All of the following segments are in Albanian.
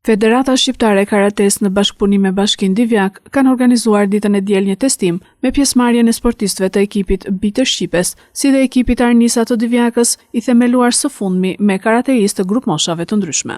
Federata Shqiptare e Karates në bashkëpunim me Bashkinë Divjak kanë organizuar ditën e diel një testim me pjesëmarrjen e sportistëve të ekipit B të Shqipes, si dhe ekipit Arnisa të Divjakës, i themeluar së fundmi me karateistë të grup moshave të ndryshme.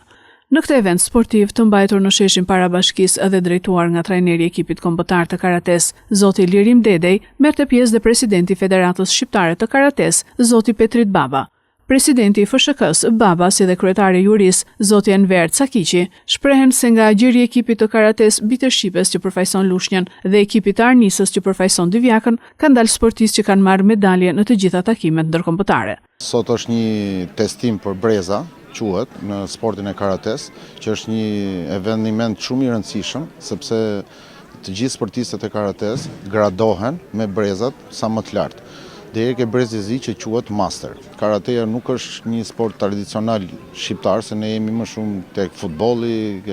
Në këtë event sportiv të mbajtur në sheshin para bashkisë dhe drejtuar nga trajneri i ekipit kombëtar të karates, zoti Lirim Dedej, merrte pjesë dhe presidenti i Federatës Shqiptare të Karates, zoti Petrit Baba. Presidenti i FSHK-s, Baba, si dhe kryetari juris, zoti Enver Cakiqi, shprehen se nga gjiri i ekipit të karates B të Shqipes që përfaqëson Lushnjën dhe ekipit të Arnisës që përfaqëson Divjakën, kanë dalë sportistë që kanë marrë medalje në të gjitha takimet ndërkombëtare. Sot është një testim për breza, quhet, në sportin e karates, që është një eveniment shumë i rëndësishëm, sepse të gjithë sportistët e karates gradohen me brezat sa më të lartë. Deri ke brezi zi që quhet master. Karateja nuk është një sport tradicional shqiptar, se ne jemi më shumë tek futbolli,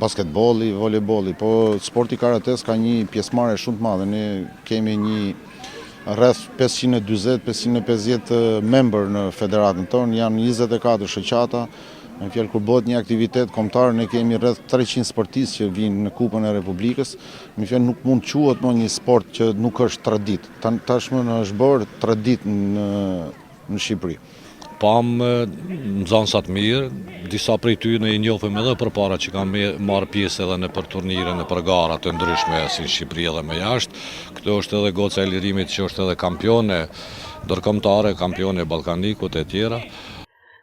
basketbolli, volejbolli, po sporti karates ka një pjesëmarrje shumë të madhe. Ne kemi një rreth 540-550 member në federatën tonë, janë 24 shoqata. Në fjalë, kur bëhet një aktivitet kombëtar, ne kemi rreth 300 sportistë që vinë në Kupën e Republikës. Në fjalë, nuk mund quhet më një sport që nuk është tradit. Tashmë është bërë tradit në Shqipëri. Pam nxënësa të mirë, disa prej tyre i njohim edhe përpara që kanë marrë pjesë edhe në për turnire, në për gara të ndryshme si në Shqipëri edhe më jashtë. Këto është edhe goca e Lirimit që është edhe kampione ndërkombëtare, kampione ballkanikut e tjera.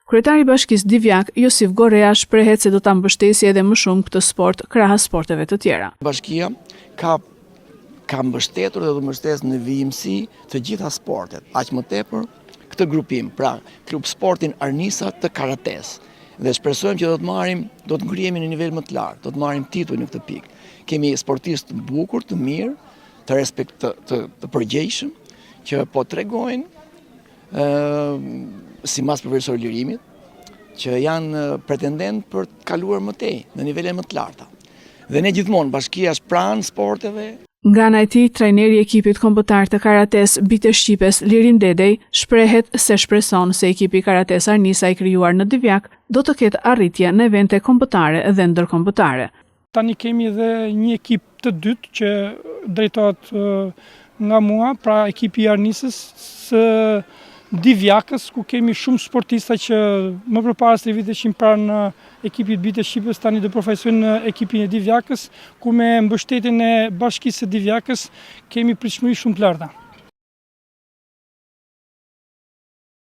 Kryetari i Bashkisë Divjak, Josif Gorea, shprehet se do ta mbështesë edhe më shumë këtë sport krahas sporteve të tjera. Bashkia ka mbështetur dhe do mbështes në vijimësi të gjitha sportet. Aq më tepër këtë grupim, pra klub sportin Arnisa të Karates. Dhe shpresojmë që do të ngrihemi në nivel më të lartë, do të marrim titull në këtë pikë. Kemi sportistë të bukur, të mirë, të përgjegjshëm, që po tregojnë sipas profesor Lirimit, që janë pretendent për të kaluar më tej në nivele më të larta. Dhe ne gjithmonë bashkia është pranë sporteve. Nga ana e tij, trajneri i ekipit kombëtar të karates B të Shqipes, Lirim Dedej, shpreson se ekipi karates Arnisa i krijuar në Divjak do të ketë arritje në evente kombëtare dhe ndërkombëtare. Tani kemi edhe një ekip të dytë që drejtohet nga mua, pra ekipi i Arnisës së Divjakës, ku kemi shumë sportista që më përpara se vitesh pranë ekipit B të Shqipës, tani do përfaqësojnë në ekipin e Divjakës, ku me mbështetjen e Bashkisë së Divjakës kemi pritshmëri shumë të larta.